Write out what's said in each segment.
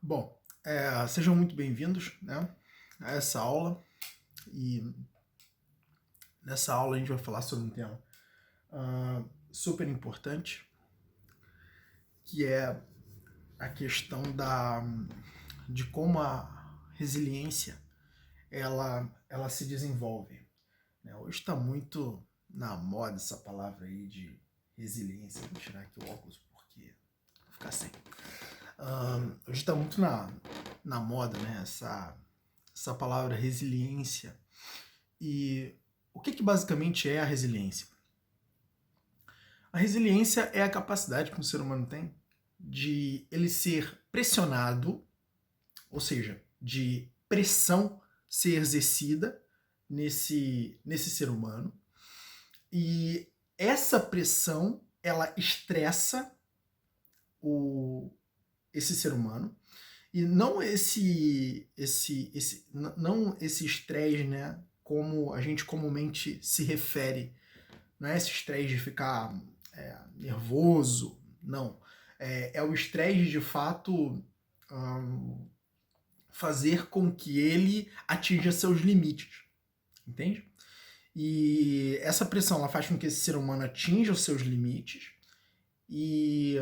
Bom, sejam muito bem-vindos, né, a essa aula. E nessa aula a gente vai falar sobre um tema super importante, que é a questão de como a resiliência ela se desenvolve, né? Hoje está muito na moda essa palavra aí de resiliência. Vou tirar aqui o óculos porque vou ficar sem. Hoje está muito na moda, né, essa palavra resiliência. E o que basicamente é a resiliência? A resiliência é a capacidade que um ser humano tem de ele ser pressionado, ou seja, de pressão ser exercida nesse ser humano. E essa pressão, ela estressa esse ser humano. E não esse estresse, né, como a gente comumente se refere. Não é esse estresse de ficar nervoso, não. É o estresse de fato fazer com que ele atinja seus limites, entende? E essa pressão ela faz com que esse ser humano atinja os seus limites e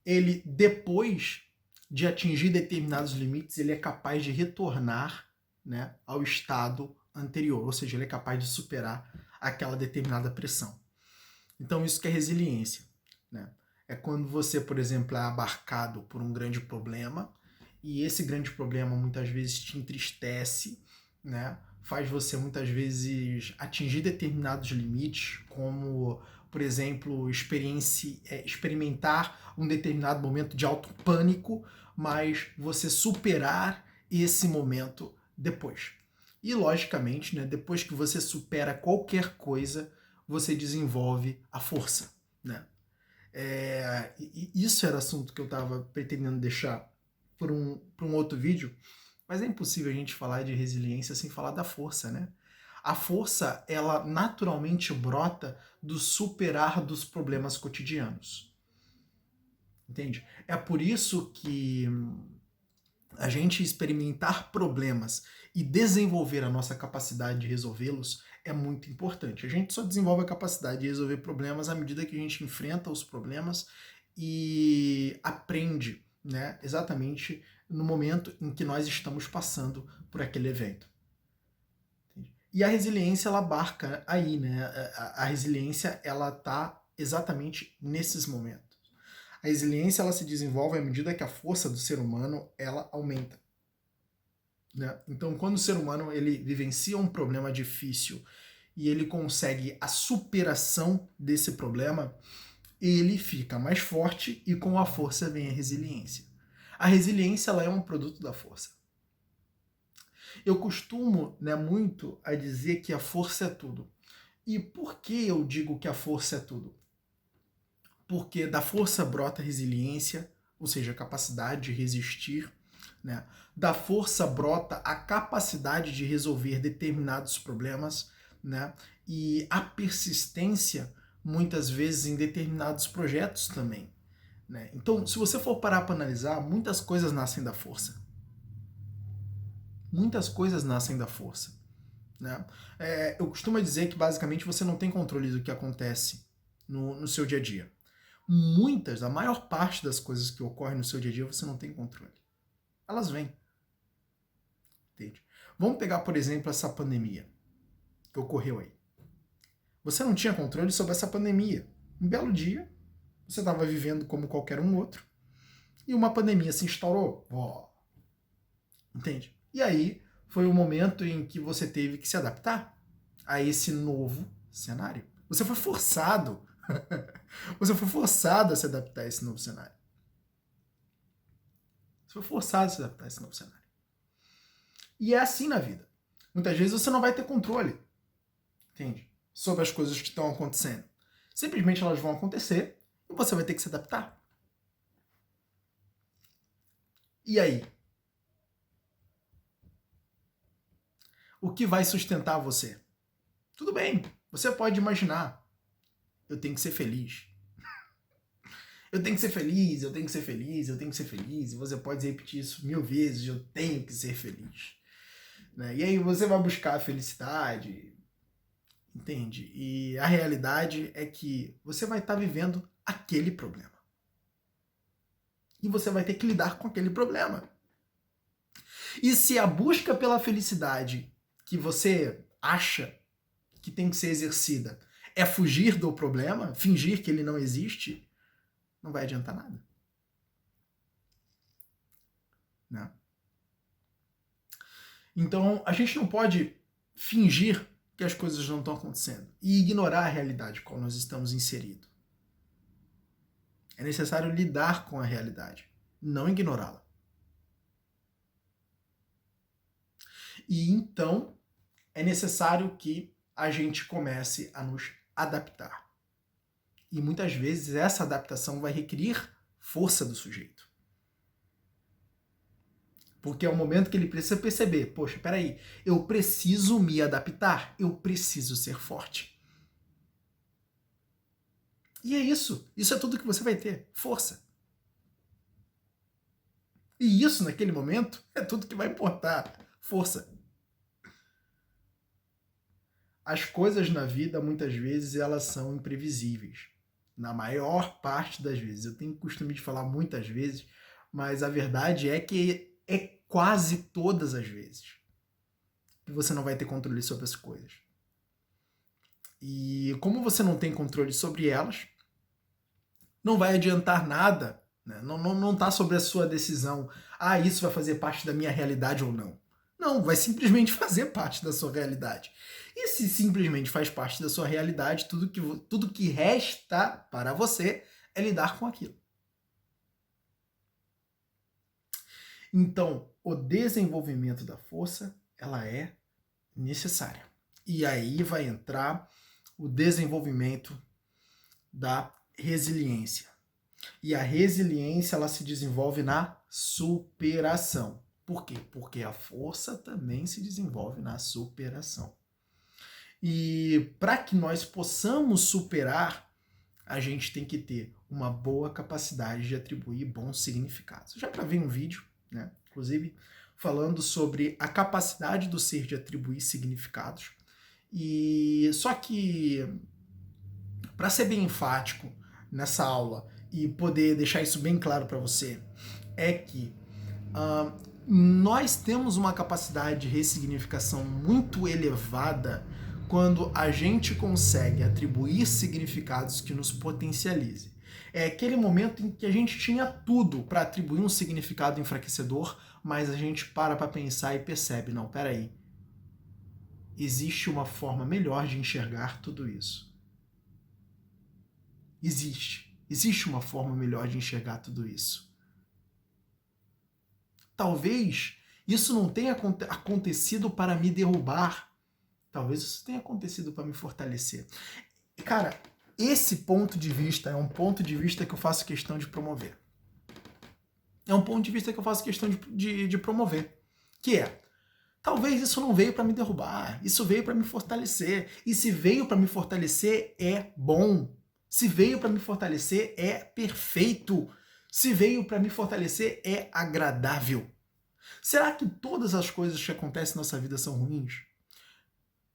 ele, depois de atingir determinados limites, ele é capaz de retornar, né, ao estado anterior, ou seja, ele é capaz de superar aquela determinada pressão. Então isso que é resiliência, né? É quando você, por exemplo, é abarcado por um grande problema e esse grande problema muitas vezes te entristece, né? Faz você muitas vezes atingir determinados limites, como, por exemplo, experimentar um determinado momento de alto pânico, mas você superar esse momento depois. E, logicamente, né, depois que você supera qualquer coisa, você desenvolve a força, né? E isso era assunto que eu estava pretendendo deixar para um outro vídeo, mas é impossível a gente falar de resiliência sem falar da força, né? A força, ela naturalmente brota do superar dos problemas cotidianos. Entende? É por isso que a gente experimentar problemas e desenvolver a nossa capacidade de resolvê-los é muito importante. A gente só desenvolve a capacidade de resolver problemas à medida que a gente enfrenta os problemas e aprende, né, exatamente no momento em que nós estamos passando por aquele evento. E a resiliência, ela abarca aí, né? A resiliência, ela tá exatamente nesses momentos. A resiliência, ela se desenvolve à medida que a força do ser humano, ela aumenta, né? Então, quando o ser humano ele vivencia um problema difícil e ele consegue a superação desse problema, ele fica mais forte e com a força vem a resiliência. A resiliência, ela é um produto da força. Eu costumo, né, muito a dizer que a força é tudo. E por que eu digo que a força é tudo? Porque da força brota a resiliência, ou seja, a capacidade de resistir, né? Da força brota a capacidade de resolver determinados problemas, né? E a persistência, muitas vezes, em determinados projetos também, né? Então, se você for parar para analisar, muitas coisas nascem da força. Muitas coisas nascem da força, né? Eu costumo dizer que, basicamente, você não tem controle do que acontece no seu dia a dia. A maior parte das coisas que ocorrem no seu dia a dia, você não tem controle. Elas vêm. Entende? Vamos pegar, por exemplo, essa pandemia que ocorreu aí. Você não tinha controle sobre essa pandemia. Um belo dia, você estava vivendo como qualquer um outro, e uma pandemia se instaurou. Entende? E aí foi o momento em que você teve que se adaptar a esse novo cenário. Você foi forçado. Você foi forçado a se adaptar a esse novo cenário. Você foi forçado a se adaptar a esse novo cenário. E é assim na vida. Muitas vezes você não vai ter controle, entende? Sobre as coisas que estão acontecendo. Simplesmente elas vão acontecer e você vai ter que se adaptar. E aí? O que vai sustentar você? Tudo bem, você pode imaginar eu tenho que ser feliz. Eu tenho que ser feliz, eu tenho que ser feliz, eu tenho que ser feliz. E você pode repetir isso 1000 vezes, eu tenho que ser feliz. Né? E aí você vai buscar a felicidade, entende? E a realidade é que você vai estar vivendo aquele problema. E você vai ter que lidar com aquele problema. E se a busca pela felicidade que você acha que tem que ser exercida é fugir do problema, fingir que ele não existe, não vai adiantar nada. Né? Então, a gente não pode fingir que as coisas não estão acontecendo e ignorar a realidade com qual nós estamos inseridos. É necessário lidar com a realidade, não ignorá-la. E então, é necessário que a gente comece a nos adaptar. E muitas vezes essa adaptação vai requerer força do sujeito. Porque é o momento que ele precisa perceber, poxa, peraí, eu preciso me adaptar, eu preciso ser forte. E é isso é tudo que você vai ter, força. E isso, naquele momento, é tudo que vai importar, força. As coisas na vida, muitas vezes, elas são imprevisíveis. Na maior parte das vezes. Eu tenho o costume de falar muitas vezes, mas a verdade é que é quase todas as vezes que você não vai ter controle sobre as coisas. E como você não tem controle sobre elas, não vai adiantar nada, né? Não está sobre a sua decisão. Ah, isso vai fazer parte da minha realidade ou não. Não, vai simplesmente fazer parte da sua realidade. E se simplesmente faz parte da sua realidade, tudo que resta para você é lidar com aquilo. Então, o desenvolvimento da força, ela é necessária. E aí vai entrar o desenvolvimento da resiliência. E a resiliência, ela se desenvolve na superação. Por quê? Porque a força também se desenvolve na superação. E para que nós possamos superar, a gente tem que ter uma boa capacidade de atribuir bons significados. Eu já gravei um vídeo, né, inclusive, falando sobre a capacidade do ser de atribuir significados. E só que, para ser bem enfático nessa aula e poder deixar isso bem claro para você, é que nós temos uma capacidade de ressignificação muito elevada quando a gente consegue atribuir significados que nos potencializem. É aquele momento em que a gente tinha tudo para atribuir um significado enfraquecedor, mas a gente para pensar e percebe, não, peraí, existe uma forma melhor de enxergar tudo isso. Existe uma forma melhor de enxergar tudo isso. Talvez isso não tenha acontecido para me derrubar. Talvez isso tenha acontecido para me fortalecer. Cara, esse ponto de vista é um ponto de vista que eu faço questão de promover. É um ponto de vista que eu faço questão de promover. Que é, talvez isso não veio para me derrubar, isso veio para me fortalecer. E se veio para me fortalecer, é bom. Se veio para me fortalecer, é perfeito. Se veio para me fortalecer, é agradável. Será que todas as coisas que acontecem na nossa vida são ruins?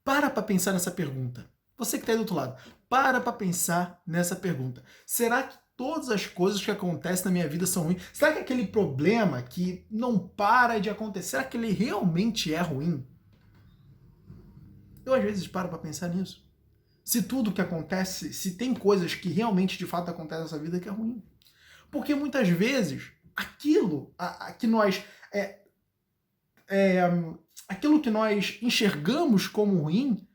Para pensar nessa pergunta. Você que está aí do outro lado, para pensar nessa pergunta. Será que todas as coisas que acontecem na minha vida são ruins? Será que aquele problema que não para de acontecer, será que ele realmente é ruim? Eu às vezes paro para pensar nisso. Se tudo que acontece, se tem coisas que realmente de fato acontecem nessa vida que é ruim. Porque muitas vezes aquilo que nós aquilo que nós enxergamos como ruim,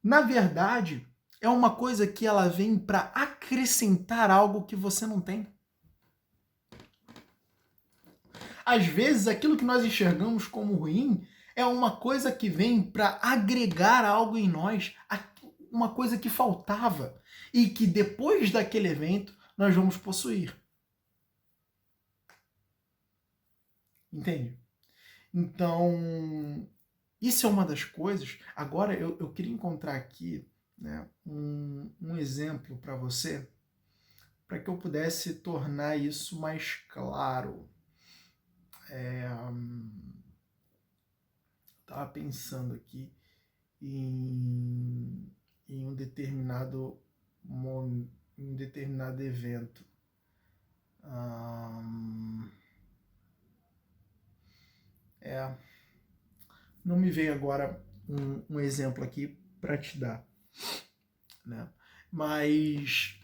na verdade, é uma coisa que ela vem para acrescentar algo que você não tem. Às vezes, aquilo que nós enxergamos como ruim é uma coisa que vem para agregar algo em nós, uma coisa que faltava e que depois daquele evento nós vamos possuir. Entende? Então, isso é uma das coisas. Agora, eu queria encontrar aqui né, um exemplo para você, para que eu pudesse tornar isso mais claro. Estava pensando aqui em um determinado evento. Não me veio agora um exemplo aqui para te dar, né? Mas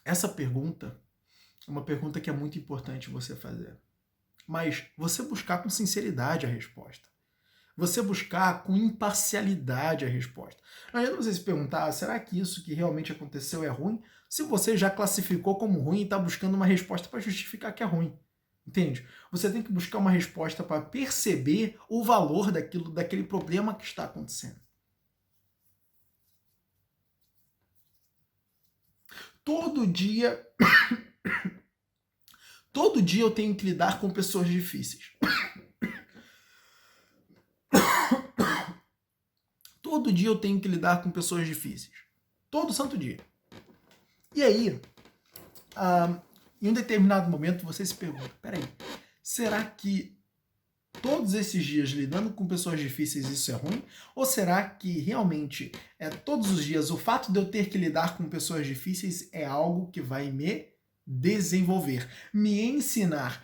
essa pergunta é uma pergunta que é muito importante você fazer. Mas você buscar com sinceridade a resposta. Você buscar com imparcialidade a resposta. Não adianta você se perguntar, será que isso que realmente aconteceu é ruim? Se você já classificou como ruim e está buscando uma resposta para justificar que é ruim. Entende? Você tem que buscar uma resposta para perceber o valor daquele problema que está acontecendo. Todo dia eu tenho que lidar com pessoas difíceis. Todo dia eu tenho que lidar com pessoas difíceis. Todo santo dia. E aí, em um determinado momento, você se pergunta, peraí, será que todos esses dias lidando com pessoas difíceis isso é ruim? Ou será que realmente todos os dias o fato de eu ter que lidar com pessoas difíceis é algo que vai me desenvolver, me ensinar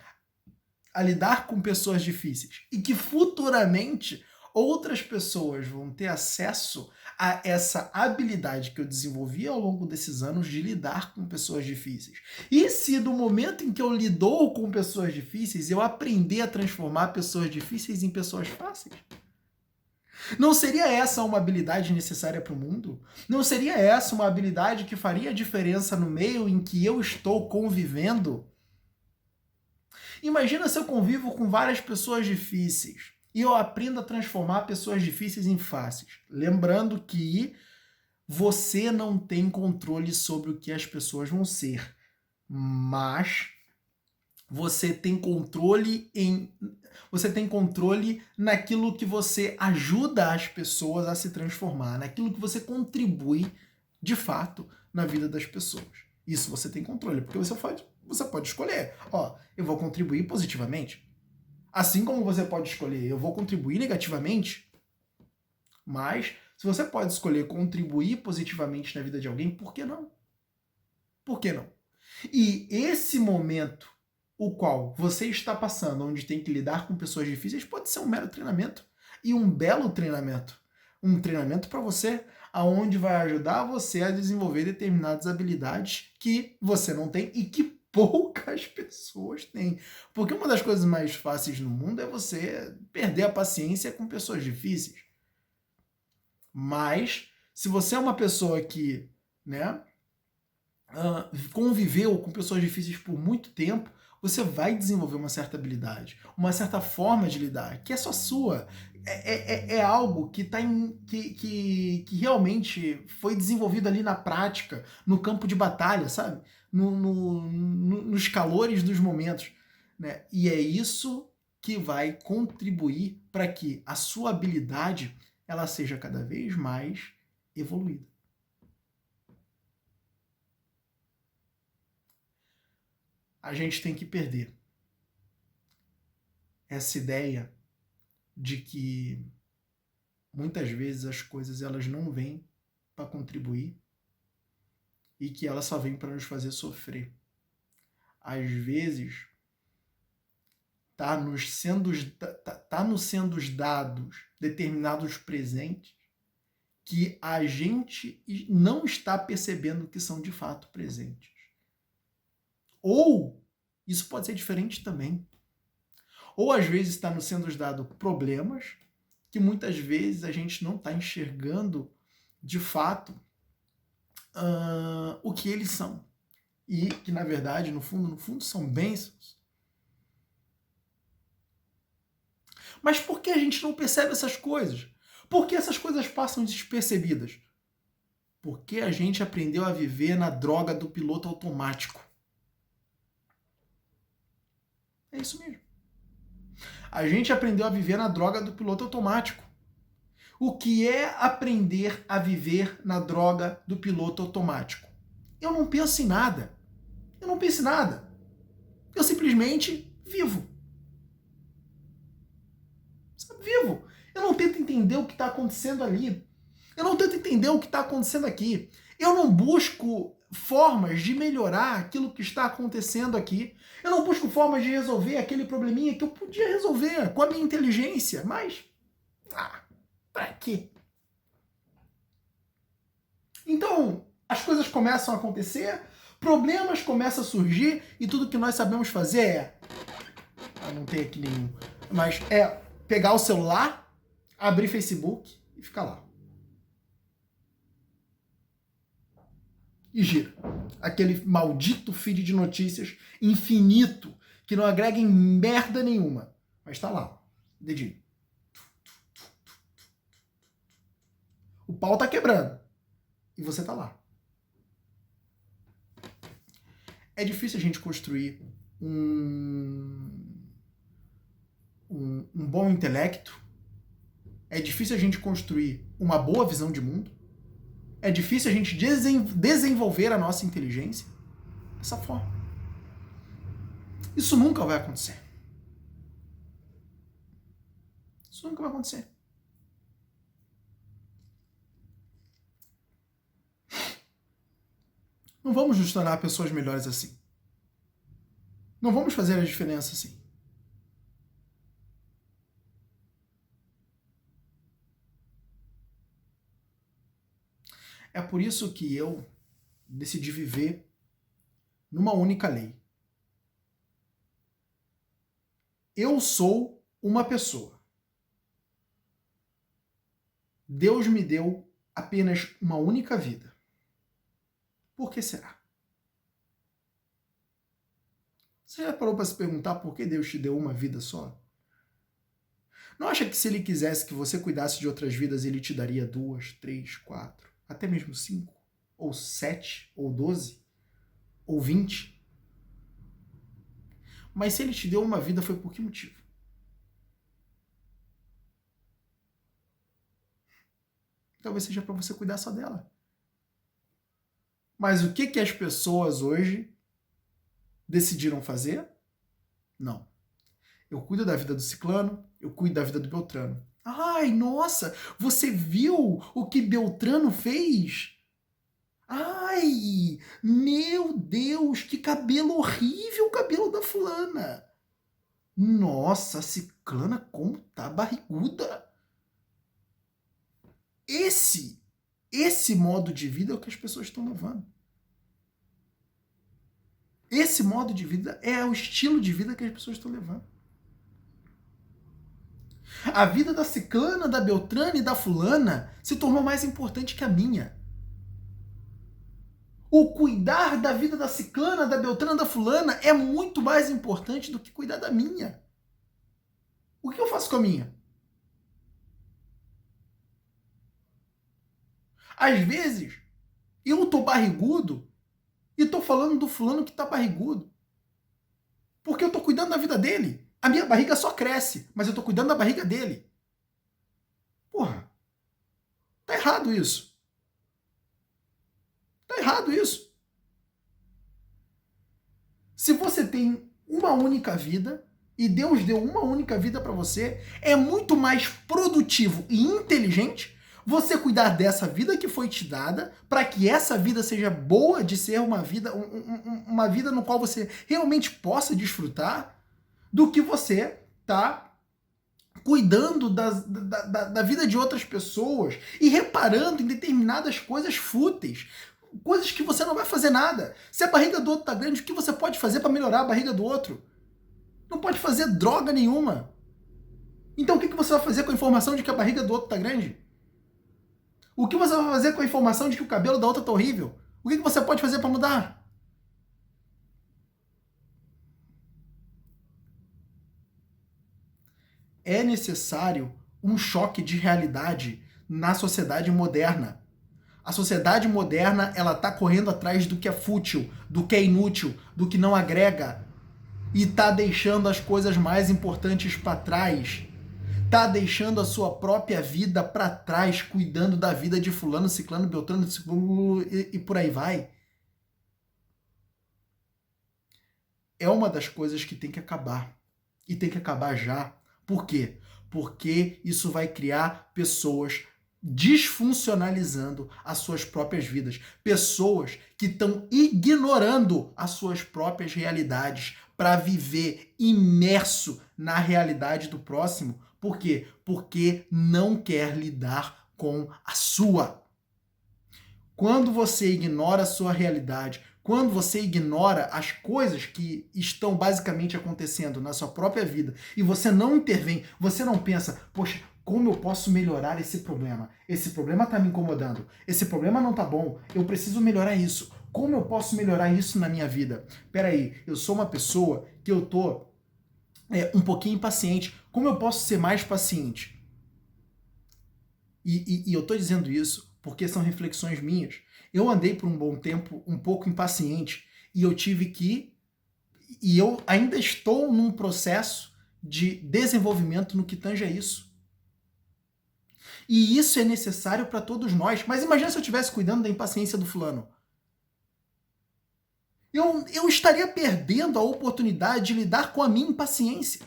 a lidar com pessoas difíceis e que futuramente outras pessoas vão ter acesso a essa habilidade que eu desenvolvi ao longo desses anos de lidar com pessoas difíceis. E se no momento em que eu lidou com pessoas difíceis, eu aprender a transformar pessoas difíceis em pessoas fáceis? Não seria essa uma habilidade necessária para o mundo? Não seria essa uma habilidade que faria diferença no meio em que eu estou convivendo? Imagina se eu convivo com várias pessoas difíceis e eu aprendo a transformar pessoas difíceis em fáceis. Lembrando que você não tem controle sobre o que as pessoas vão ser, mas você tem controle naquilo que você ajuda as pessoas a se transformar, naquilo que você contribui de fato na vida das pessoas. Isso você tem controle, porque você pode escolher, eu vou contribuir positivamente. Assim como você pode escolher, eu vou contribuir negativamente. Mas, se você pode escolher contribuir positivamente na vida de alguém, por que não? Por que não? E esse momento, o qual você está passando, onde tem que lidar com pessoas difíceis, pode ser um mero treinamento. E um belo treinamento. Um treinamento para você, aonde vai ajudar você a desenvolver determinadas habilidades que você não tem e que poucas pessoas têm. Porque uma das coisas mais fáceis no mundo é você perder a paciência com pessoas difíceis. Mas, se você é uma pessoa que, conviveu com pessoas difíceis por muito tempo, você vai desenvolver uma certa habilidade, uma certa forma de lidar, que é só sua. É algo que, que realmente foi desenvolvido ali na prática, no campo de batalha, sabe? Nos calores dos momentos. Né? E é isso que vai contribuir para que a sua habilidade ela seja cada vez mais evoluída. A gente tem que perder essa ideia de que muitas vezes as coisas elas não vêm para contribuir e que elas só vêm para nos fazer sofrer. Às vezes tá nos sendo dados determinados presentes que a gente não está percebendo que são de fato presentes. Ou isso pode ser diferente também. Ou às vezes está nos sendo dado problemas que muitas vezes a gente não está enxergando de fato o que eles são. E que na verdade, no fundo, são bênçãos. Mas por que a gente não percebe essas coisas? Por que essas coisas passam despercebidas? Porque a gente aprendeu a viver na droga do piloto automático. É isso mesmo. A gente aprendeu a viver na droga do piloto automático. o que é aprender a viver na droga do piloto automático? Eu não penso em nada. Eu não penso em nada. Eu simplesmente vivo. Vivo. Eu não tento entender o que está acontecendo ali. Eu não tento entender o que está acontecendo aqui. Eu não busco formas de melhorar aquilo que está acontecendo aqui. Eu não busco formas de resolver aquele probleminha que eu podia resolver com a minha inteligência. Mas, pra quê? Então, as coisas começam a acontecer, problemas começam a surgir e tudo que nós sabemos fazer é... não tem aqui nenhum. Mas é pegar o celular, abrir Facebook e ficar lá. E gira. Aquele maldito feed de notícias infinito que não agrega em merda nenhuma. Mas tá lá. Dedinho. O pau tá quebrando. E você tá lá. É difícil a gente construir um bom intelecto. É difícil a gente construir uma boa visão de mundo. É difícil a gente desenvolver a nossa inteligência dessa forma. Isso nunca vai acontecer. Isso nunca vai acontecer. Não vamos nos tornar pessoas melhores assim. Não vamos fazer a diferença assim. É por isso que eu decidi viver numa única lei. Eu sou uma pessoa. Deus me deu apenas uma única vida. Por que será? Você já parou para se perguntar por que Deus te deu uma vida só? Não acha que se Ele quisesse que você cuidasse de outras vidas, Ele te daria 2, 3, 4, até mesmo 5, ou 7, ou 12, ou 20? Mas se Ele te deu uma vida, foi por que motivo? Talvez seja para você cuidar só dela. Mas o que as pessoas hoje decidiram fazer? Não. Eu cuido da vida do ciclano, eu cuido da vida do Beltrano. Ai, nossa, você viu o que Beltrano fez? Ai, meu Deus, que cabelo horrível o cabelo da fulana. Nossa, a ciclana como tá barriguda. Esse modo de vida é o que as pessoas estão levando. Esse modo de vida é o estilo de vida que as pessoas estão levando. A vida da ciclana, da Beltrana e da fulana se tornou mais importante que a minha. O cuidar da vida da ciclana, da Beltrana, da fulana é muito mais importante do que cuidar da minha. O que eu faço com a minha? Às vezes, eu tô barrigudo e tô falando do fulano que tá barrigudo. Porque eu tô cuidando da vida dele. A minha barriga só cresce, mas eu tô cuidando da barriga dele. Porra, tá errado isso. Tá errado isso. Se você tem uma única vida e Deus deu uma única vida para você, é muito mais produtivo e inteligente você cuidar dessa vida que foi te dada, para que essa vida seja boa de ser uma vida, uma vida no qual você realmente possa desfrutar, do que você tá cuidando da vida de outras pessoas e reparando em determinadas coisas fúteis, coisas que você não vai fazer nada. Se a barriga do outro tá grande, o que você pode fazer para melhorar a barriga do outro? Não pode fazer droga nenhuma. Então o que você vai fazer com a informação de que a barriga do outro tá grande? O que você vai fazer com a informação de que o cabelo da outra tá horrível? O que você pode fazer para mudar? É necessário um choque de realidade na sociedade moderna. A sociedade moderna, ela tá correndo atrás do que é fútil, do que é inútil, do que não agrega, e tá deixando as coisas mais importantes para trás. tá deixando a sua própria vida para trás, cuidando da vida de fulano, ciclano, beltrano, e por aí vai. É uma das coisas que tem que acabar. E tem que acabar já. Por quê? Porque isso vai criar pessoas disfuncionalizando as suas próprias vidas. Pessoas que estão ignorando as suas próprias realidades para viver imerso na realidade do próximo. Por quê? Porque não quer lidar com a sua. Quando você ignora a sua realidade, quando você ignora as coisas que estão basicamente acontecendo na sua própria vida e você não intervém, você não pensa, poxa, como eu posso melhorar esse problema? Esse problema está me incomodando, esse problema não está bom, eu preciso melhorar isso. Como eu posso melhorar isso na minha vida? Peraí, eu sou uma pessoa que eu tô um pouquinho impaciente. Como eu posso ser mais paciente? E eu tô dizendo isso porque são reflexões minhas. Eu andei por um bom tempo um pouco impaciente e eu tive que... E eu ainda estou num processo de desenvolvimento no que tange a isso. E isso é necessário para todos nós. Mas imagina se eu estivesse cuidando da impaciência do fulano. Eu estaria perdendo a oportunidade de lidar com a minha impaciência.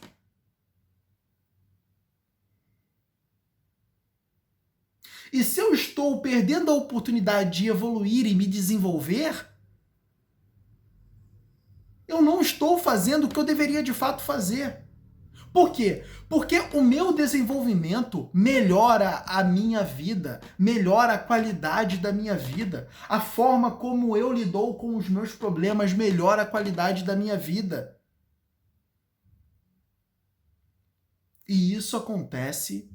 E se eu estou perdendo a oportunidade de evoluir e me desenvolver, eu não estou fazendo o que eu deveria de fato fazer. Por quê? Porque o meu desenvolvimento melhora a minha vida, melhora a qualidade da minha vida. A forma como eu lido com os meus problemas melhora a qualidade da minha vida. E isso acontece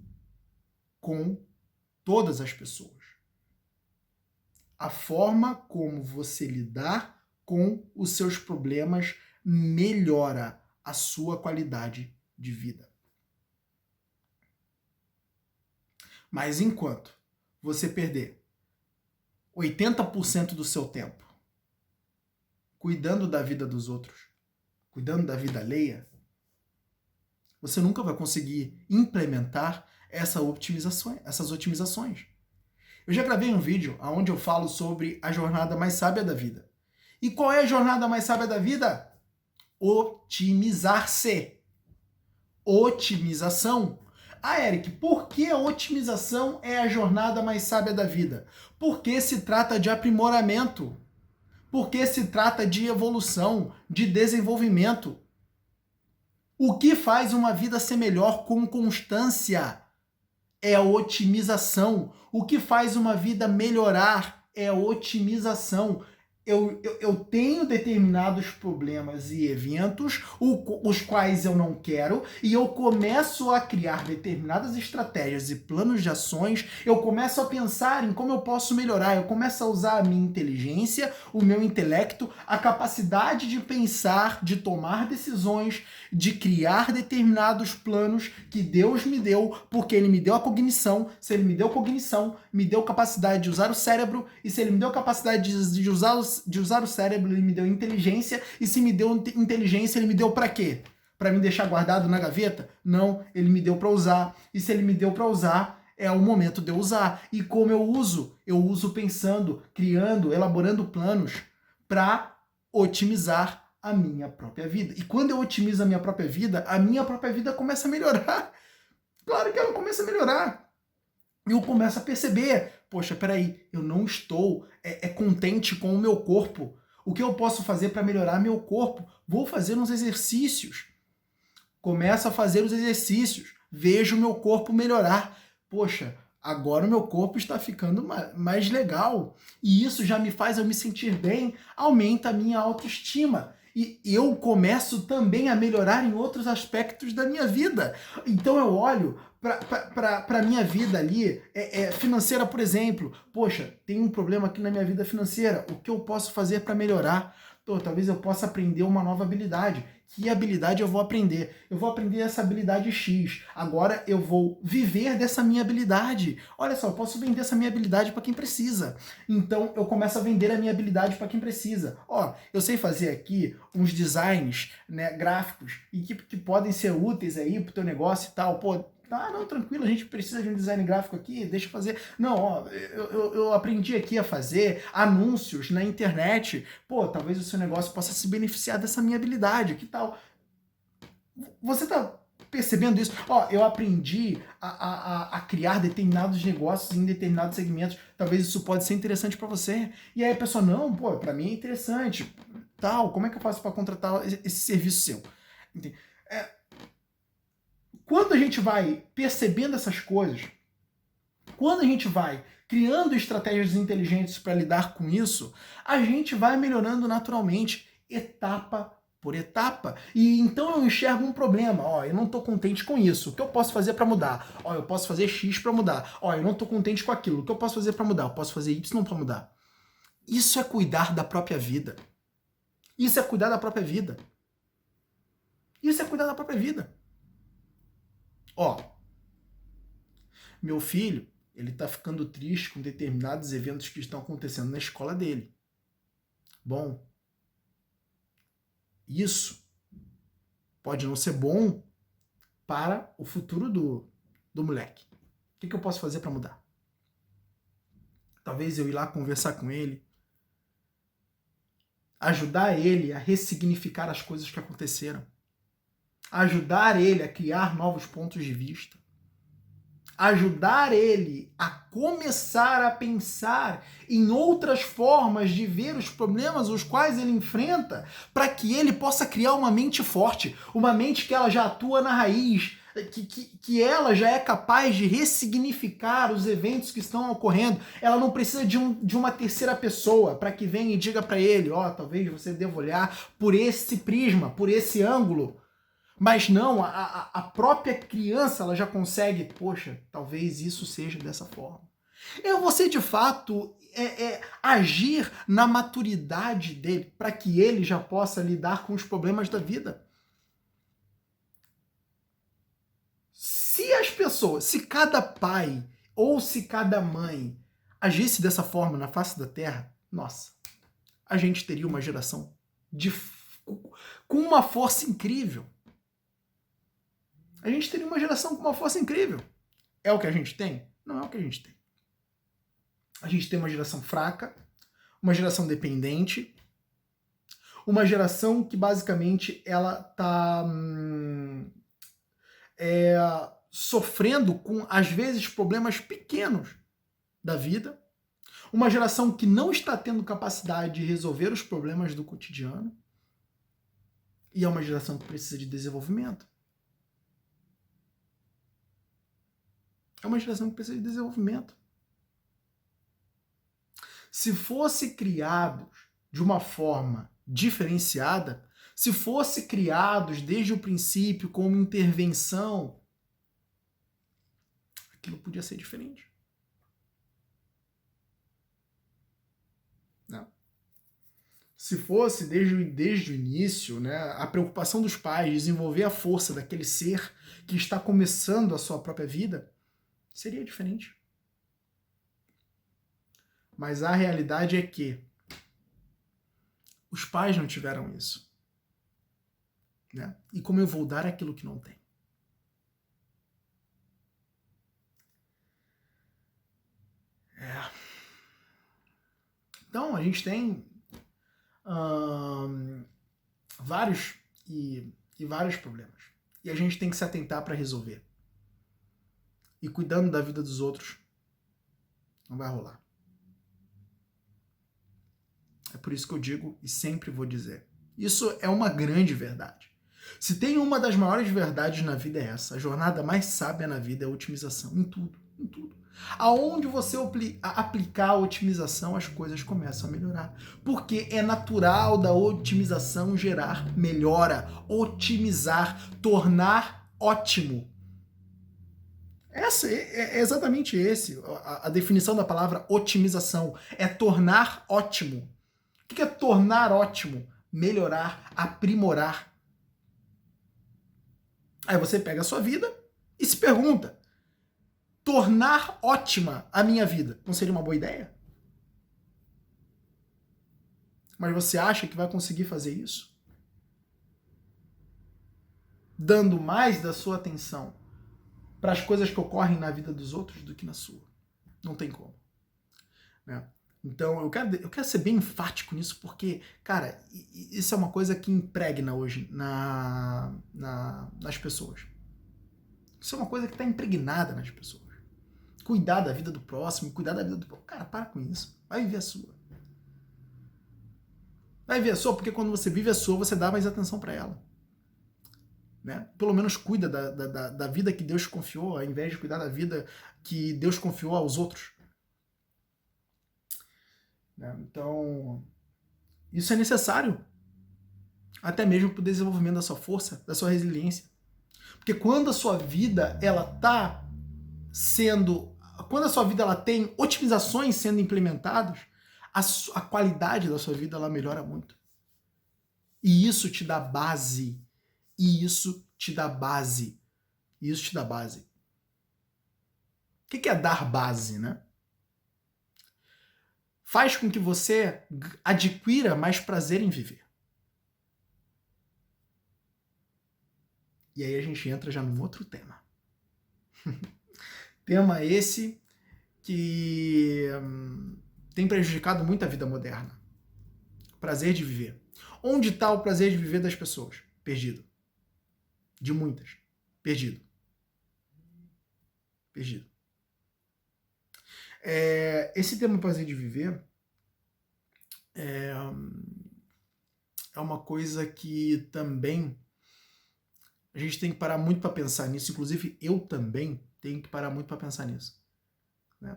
com todas as pessoas. A forma como você lidar com os seus problemas melhora a sua qualidade de vida. Mas enquanto você perder 80% do seu tempo cuidando da vida dos outros, cuidando da vida alheia, você nunca vai conseguir implementar essas otimizações. Eu já gravei um vídeo onde eu falo sobre a jornada mais sábia da vida. E qual é a jornada mais sábia da vida? Otimizar-se. Otimização. Ah, Eric, por que a otimização é a jornada mais sábia da vida? Porque se trata de aprimoramento. Porque se trata de evolução, de desenvolvimento. O que faz uma vida ser melhor com constância é a otimização. O que faz uma vida melhorar é a otimização. Eu tenho determinados problemas e eventos, os quais eu não quero, e eu começo a criar determinadas estratégias e planos de ações, eu começo a pensar em como eu posso melhorar, eu começo a usar a minha inteligência, o meu intelecto, a capacidade de pensar, de tomar decisões, de criar determinados planos que Deus me deu, porque Ele me deu a cognição. Se Ele me deu cognição, me deu capacidade de usar o cérebro, e se Ele me deu capacidade de usar o cérebro, Ele me deu inteligência, e se me deu inteligência, Ele me deu para quê? Para me deixar guardado na gaveta? Não, Ele me deu para usar, e se Ele me deu para usar, é o momento de eu usar. E como eu uso? Eu uso pensando, criando, elaborando planos para otimizar a minha própria vida. E quando eu otimizo a minha própria vida começa a melhorar. Claro que ela começa a melhorar. Eu começo a perceber, poxa, peraí, eu não estou contente com o meu corpo. O que eu posso fazer para melhorar meu corpo? Vou fazer uns exercícios. Começo a fazer os exercícios. Vejo o meu corpo melhorar. Poxa, agora o meu corpo está ficando mais legal. E isso já me faz eu me sentir bem, aumenta a minha autoestima. E eu começo também a melhorar em outros aspectos da minha vida. Então eu olho para a minha vida ali, financeira, por exemplo. Poxa, tem um problema aqui na minha vida financeira. O que eu posso fazer para melhorar? Talvez eu possa aprender uma nova habilidade. Que habilidade eu vou aprender? Eu vou aprender essa habilidade X. Agora eu vou viver dessa minha habilidade. Olha só, eu posso vender essa minha habilidade para quem precisa. Então eu começo a vender a minha habilidade para quem precisa. Ó, eu sei fazer aqui uns designs, né, gráficos e que podem ser úteis aí para o teu negócio e tal. Pô, Tá, não, tranquilo, a gente precisa de um design gráfico aqui, deixa eu fazer. Não, ó, eu aprendi aqui a fazer anúncios na internet. Pô, talvez o seu negócio possa se beneficiar dessa minha habilidade, que tal? Você tá percebendo isso? Ó, eu aprendi a criar determinados negócios em determinados segmentos. Talvez isso pode ser interessante para você. E aí a pessoa, não, pô, para mim é interessante. Tal, como é que eu faço para contratar esse serviço seu? Quando a gente vai percebendo essas coisas, quando a gente vai criando estratégias inteligentes para lidar com isso, a gente vai melhorando naturalmente, etapa por etapa. E então eu enxergo um problema. Ó, eu não estou contente com isso. O que eu posso fazer para mudar? Ó, eu posso fazer X para mudar. Ó, eu não estou contente com aquilo. O que eu posso fazer para mudar? Eu posso fazer Y para mudar. Isso é cuidar da própria vida. Isso é cuidar da própria vida. Isso é cuidar da própria vida. Ó, meu filho, ele tá ficando triste com determinados eventos que estão acontecendo na escola dele. Bom, isso pode não ser bom para o futuro do moleque. O que eu posso fazer para mudar? Talvez eu ir lá conversar com ele, ajudar ele a ressignificar as coisas que aconteceram, ajudar ele a criar novos pontos de vista, ajudar ele a começar a pensar em outras formas de ver os problemas os quais ele enfrenta, para que ele possa criar uma mente forte, uma mente que ela já atua na raiz, que ela já é capaz de ressignificar os eventos que estão ocorrendo. Ela não precisa de uma terceira pessoa para que venha e diga para ele, ó, talvez você deva olhar por esse prisma, por esse ângulo. Mas não, a própria criança ela já consegue, poxa, talvez isso seja dessa forma. É você de fato agir na maturidade dele para que ele já possa lidar com os problemas da vida. Se as pessoas, se cada pai ou se cada mãe agisse dessa forma na face da Terra, nossa, a gente teria uma geração com uma força incrível. A gente teria uma geração com uma força incrível. É o que a gente tem? Não é o que a gente tem. A gente tem uma geração fraca, uma geração dependente, uma geração que basicamente ela está sofrendo com, às vezes, problemas pequenos da vida. Uma geração que não está tendo capacidade de resolver os problemas do cotidiano. E é uma geração que precisa de desenvolvimento. É uma geração que precisa de desenvolvimento. Se fosse criados de uma forma diferenciada, se fosse criados desde o princípio como intervenção, aquilo podia ser diferente. Não. Se fosse desde o início, né, a preocupação dos pais de desenvolver a força daquele ser que está começando a sua própria vida, seria diferente. Mas a realidade é que os pais não tiveram isso. Né? E como eu vou dar aquilo que não tem? Então, a gente tem vários e vários problemas. E a gente tem que se atentar para resolver. E cuidando da vida dos outros, não vai rolar. É por isso que eu digo e sempre vou dizer. Isso é uma grande verdade. Se tem uma das maiores verdades na vida é essa. A jornada mais sábia na vida é a otimização. Em tudo, em tudo. Aonde você aplicar a otimização, as coisas começam a melhorar. Porque é natural da otimização gerar melhora, otimizar, tornar ótimo. Essa é exatamente a definição da palavra otimização. É tornar ótimo. O que é tornar ótimo? Melhorar, aprimorar. Aí você pega a sua vida e se pergunta: tornar ótima a minha vida não seria uma boa ideia? Mas você acha que vai conseguir fazer isso? Dando mais da sua atenção para as coisas que ocorrem na vida dos outros do que na sua. Não tem como. Né? Então, eu quero ser bem enfático nisso, porque, cara, isso é uma coisa que impregna hoje nas pessoas. Isso é uma coisa que está impregnada nas pessoas. Cuidar da vida do próximo, cuidar da vida do próximo. Cara, para com isso. Vai viver a sua. Vai viver a sua, porque quando você vive a sua, você dá mais atenção para ela. Né? Pelo menos cuida da vida que Deus confiou, ao invés de cuidar da vida que Deus confiou aos outros. Né? Então, isso é necessário. Até mesmo para o desenvolvimento da sua força, da sua resiliência. Porque quando a sua vida quando a sua vida ela tem otimizações sendo implementadas, a qualidade da sua vida ela melhora muito. E isso te dá base. O que é dar base, né? Faz com que você adquira mais prazer em viver. E aí a gente entra já num outro tema. Tema esse que tem prejudicado muito a vida moderna. Prazer de viver. Onde está o prazer de viver das pessoas? Perdido. De muitas. Perdido. Esse tema prazer de viver é uma coisa que também a gente tem que parar muito para pensar nisso. Inclusive, eu também tenho que parar muito para pensar nisso. Né?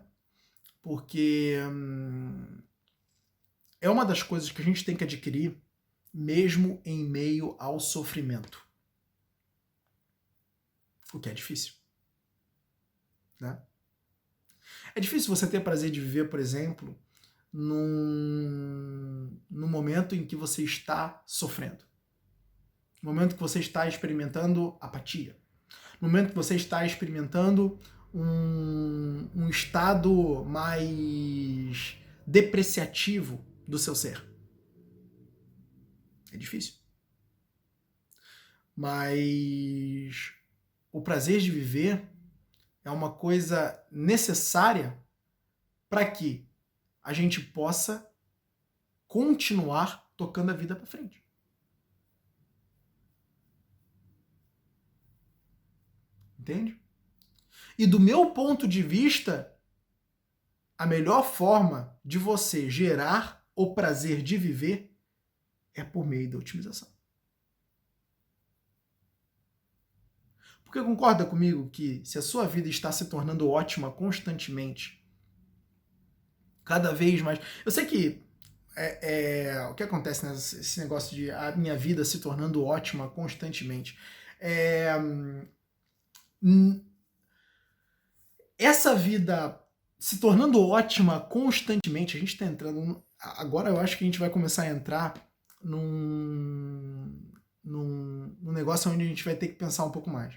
Porque é uma das coisas que a gente tem que adquirir mesmo em meio ao sofrimento. O que é difícil. Né? É difícil você ter prazer de viver, por exemplo, num momento em que você está sofrendo. No momento que você está experimentando apatia. No momento que você está experimentando um estado mais depreciativo do seu ser. É difícil. Mas o prazer de viver é uma coisa necessária para que a gente possa continuar tocando a vida para frente. Entende? E do meu ponto de vista, a melhor forma de você gerar o prazer de viver é por meio da otimização. Porque concorda comigo que se a sua vida está se tornando ótima constantemente, cada vez mais... Eu sei que o que acontece nesse negócio de a minha vida se tornando ótima constantemente? Essa vida se tornando ótima constantemente, a gente está entrando... Agora eu acho que a gente vai começar a entrar num negócio onde a gente vai ter que pensar um pouco mais.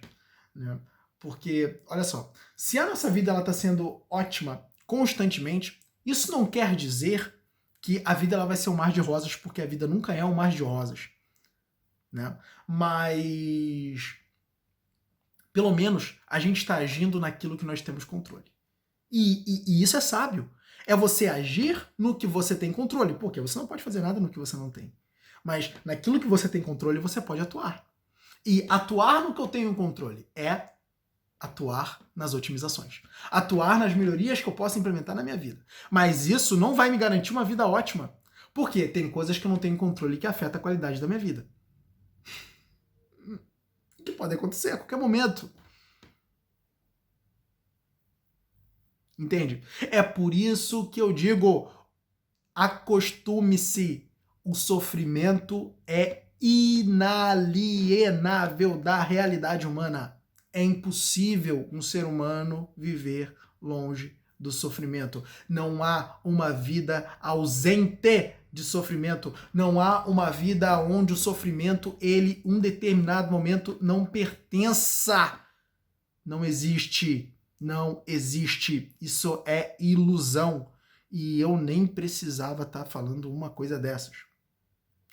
Né? Porque, olha só, se a nossa vida está sendo ótima constantemente, isso não quer dizer que a vida ela vai ser um mar de rosas, porque a vida nunca é um mar de rosas. Né? Mas, pelo menos, a gente está agindo naquilo que nós temos controle. E isso é sábio. É você agir no que você tem controle, porque você não pode fazer nada no que você não tem. Mas naquilo que você tem controle, você pode atuar. E atuar no que eu tenho controle é atuar nas otimizações. Atuar nas melhorias que eu posso implementar na minha vida. Mas isso não vai me garantir uma vida ótima. Porque tem coisas que eu não tenho controle que afetam a qualidade da minha vida. Que pode acontecer a qualquer momento. Entende? É por isso que eu digo, acostume-se. O sofrimento é inalienável da realidade humana. É impossível um ser humano viver longe do sofrimento. Não há uma vida ausente de sofrimento. Não há uma vida onde o sofrimento, ele, em um determinado momento, não pertença. Não existe. Não existe. Isso é ilusão. E eu nem precisava estar falando uma coisa dessas.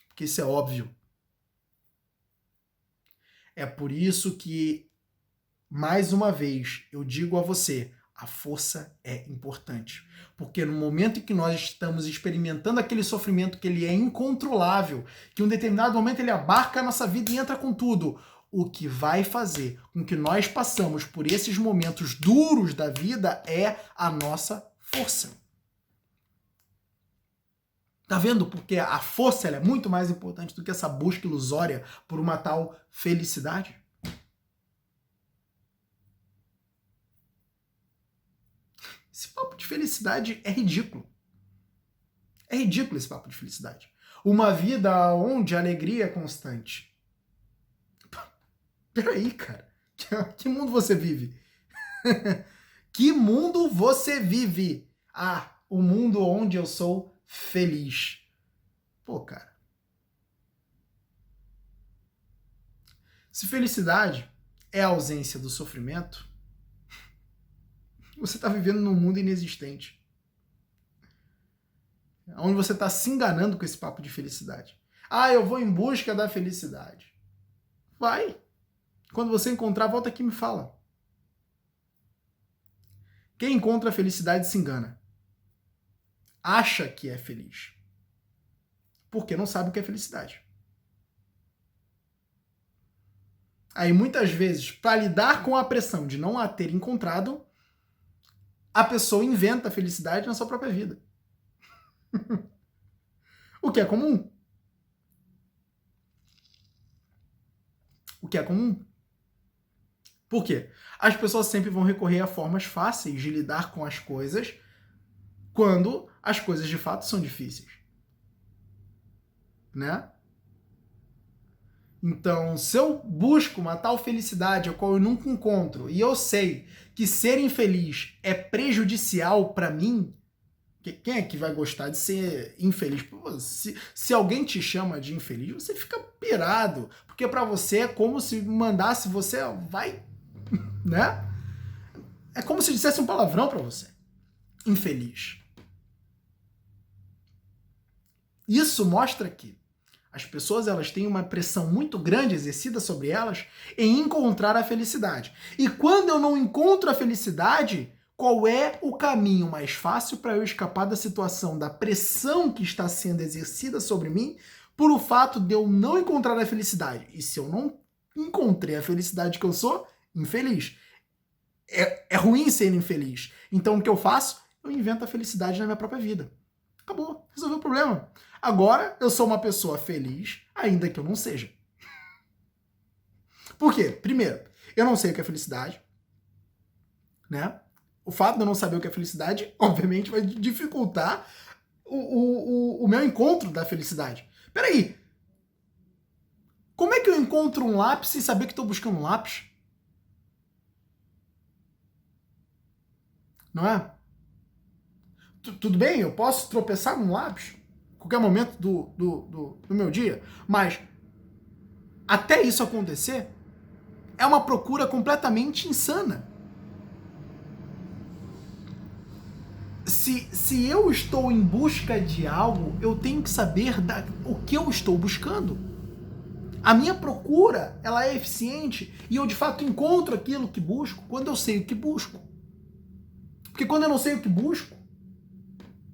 Porque isso é óbvio. É por isso que mais uma vez, eu digo a você, a força é importante. Porque no momento em que nós estamos experimentando aquele sofrimento que ele é incontrolável, que em um determinado momento ele abarca a nossa vida e entra com tudo, o que vai fazer com que nós passamos por esses momentos duros da vida é a nossa força. Tá vendo? Porque a força ela é muito mais importante do que essa busca ilusória por uma tal felicidade. Esse papo de felicidade é ridículo. É ridículo esse papo de felicidade. Uma vida onde a alegria é constante. Peraí, cara. Que mundo você vive? Que mundo você vive? Ah, o mundo onde eu sou feliz. Pô, cara. Se felicidade é a ausência do sofrimento, você está vivendo num mundo inexistente. Onde você está se enganando com esse papo de felicidade. Ah, eu vou em busca da felicidade. Vai. Quando você encontrar, volta aqui e me fala. Quem encontra a felicidade se engana. Acha que é feliz. Porque não sabe o que é felicidade. Aí muitas vezes, para lidar com a pressão de não a ter encontrado, a pessoa inventa a felicidade na sua própria vida. O que é comum. O que é comum. Por quê? As pessoas sempre vão recorrer a formas fáceis de lidar com as coisas quando as coisas de fato são difíceis. Né? Então, se eu busco uma tal felicidade a qual eu nunca encontro e eu sei que ser infeliz é prejudicial para mim, quem é que vai gostar de ser infeliz? Pô, se alguém te chama de infeliz, você fica pirado, porque para você é como se mandasse você, vai, né? É como se dissesse um palavrão para você. Infeliz. Isso mostra que as pessoas elas têm uma pressão muito grande exercida sobre elas em encontrar a felicidade. E quando eu não encontro a felicidade, qual é o caminho mais fácil para eu escapar da situação, da pressão que está sendo exercida sobre mim por o fato de eu não encontrar a felicidade? E se eu não encontrei a felicidade que eu sou, infeliz. É ruim ser infeliz. Então o que eu faço? Eu invento a felicidade na minha própria vida. Acabou, resolveu o problema. Agora eu sou uma pessoa feliz, ainda que eu não seja. Por quê? Primeiro, eu não sei o que é felicidade, né? O fato de eu não saber o que é felicidade, obviamente, vai dificultar o meu encontro da felicidade. Peraí, como é que eu encontro um lápis sem saber que estou buscando um lápis? Não é? Tudo bem, eu posso tropeçar num lápis em qualquer momento do meu dia, mas até isso acontecer, é uma procura completamente insana. Se eu estou em busca de algo, eu tenho que saber o que eu estou buscando. A minha procura, ela é eficiente e eu de fato encontro aquilo que busco quando eu sei o que busco. Porque quando eu não sei o que busco,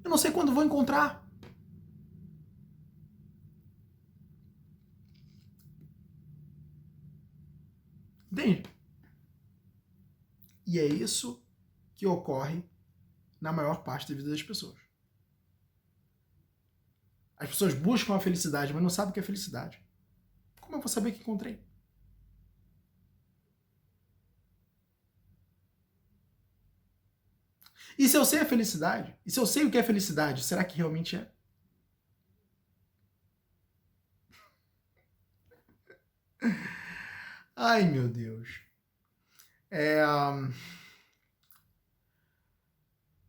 eu não sei quando vou encontrar. Entende? E é isso que ocorre na maior parte da vida das pessoas. As pessoas buscam a felicidade, mas não sabem o que é felicidade. Como eu vou saber que encontrei? E se eu sei a felicidade? E se eu sei o que é felicidade, será que realmente é? Ai, meu Deus.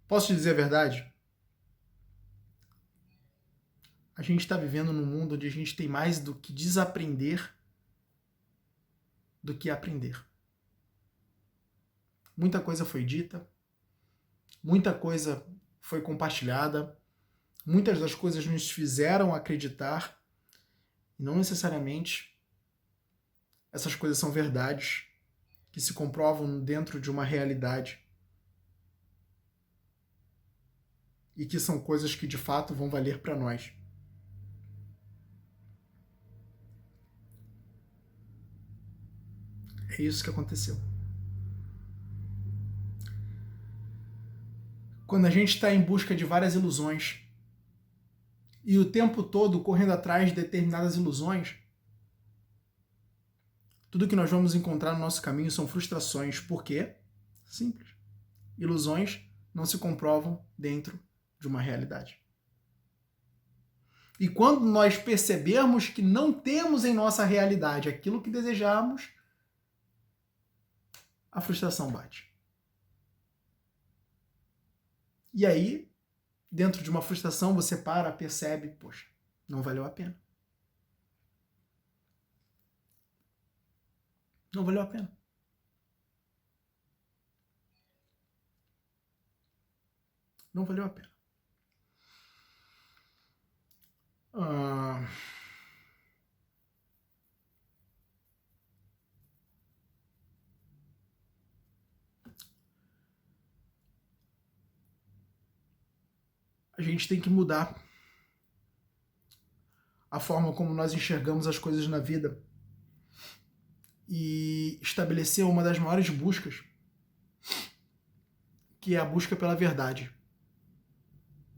Posso te dizer a verdade? A gente está vivendo num mundo onde a gente tem mais do que desaprender do que aprender. Muita coisa foi dita, muita coisa foi compartilhada, muitas das coisas nos fizeram acreditar, e não necessariamente essas coisas são verdades que se comprovam dentro de uma realidade e que são coisas que de fato vão valer para nós. É isso que aconteceu. Quando a gente está em busca de várias ilusões e o tempo todo correndo atrás de determinadas ilusões, tudo que nós vamos encontrar no nosso caminho são frustrações. Por quê? Simples. Ilusões não se comprovam dentro de uma realidade. E quando nós percebermos que não temos em nossa realidade aquilo que desejamos, a frustração bate. E aí, dentro de uma frustração, você para, percebe, poxa, não valeu a pena. Não valeu a pena. Não valeu a pena. A gente tem que mudar a forma como nós enxergamos as coisas na vida e estabelecer uma das maiores buscas, que é a busca pela verdade.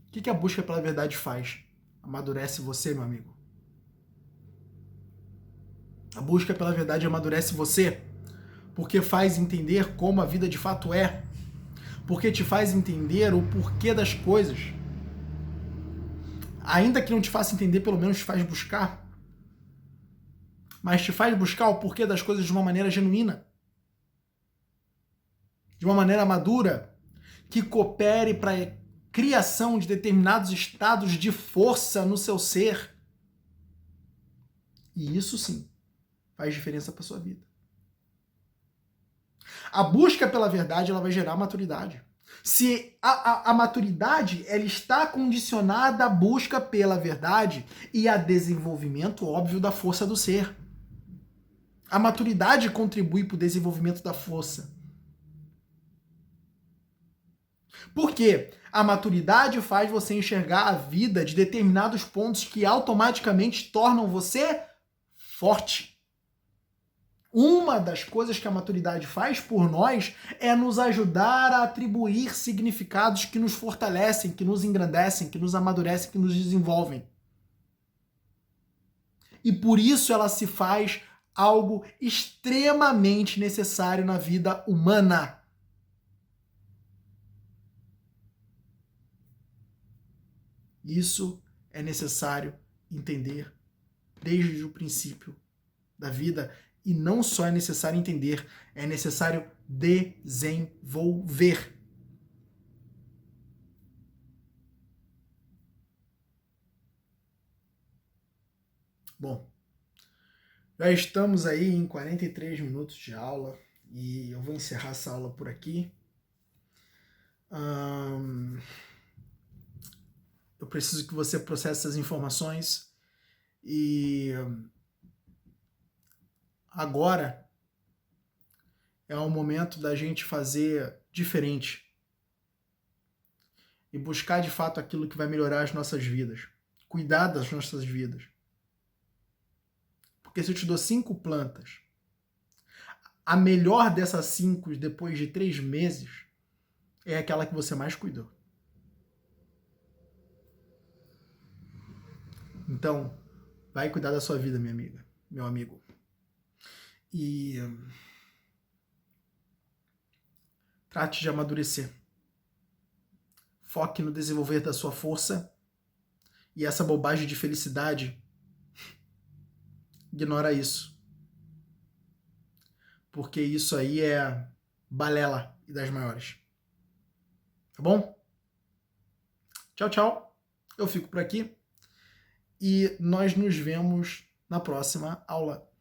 O que a busca pela verdade faz? Amadurece você, meu amigo. A busca pela verdade amadurece você porque faz entender como a vida de fato é, porque te faz entender o porquê das coisas. Ainda que não te faça entender, pelo menos te faz buscar. Mas te faz buscar o porquê das coisas de uma maneira genuína. De uma maneira madura, que coopere para a criação de determinados estados de força no seu ser. E isso sim faz diferença para sua vida. A busca pela verdade, ela vai gerar maturidade. Se a maturidade ela está condicionada à busca pela verdade e a desenvolvimento óbvio da força do ser. A maturidade contribui para o desenvolvimento da força. Por quê? A maturidade faz você enxergar a vida de determinados pontos que automaticamente tornam você forte. Uma das coisas que a maturidade faz por nós é nos ajudar a atribuir significados que nos fortalecem, que nos engrandecem, que nos amadurecem, que nos desenvolvem. E por isso ela se faz algo extremamente necessário na vida humana. Isso é necessário entender desde o princípio da vida. E não só é necessário entender, é necessário desenvolver. Bom, já estamos aí em 43 minutos de aula e eu vou encerrar essa aula por aqui. Eu preciso que você processe essas informações e agora é o momento da gente fazer diferente e buscar de fato aquilo que vai melhorar as nossas vidas, cuidar das nossas vidas. Porque se eu te dou 5 plantas, a melhor dessas 5 depois de 3 meses é aquela que você mais cuidou. Então, vai cuidar da sua vida, minha amiga, meu amigo. E trate de amadurecer. Foque no desenvolver da sua força e essa bobagem de felicidade, ignora isso. Porque isso aí é balela e das maiores. Tá bom? Tchau, tchau. Eu fico por aqui e nós nos vemos na próxima aula.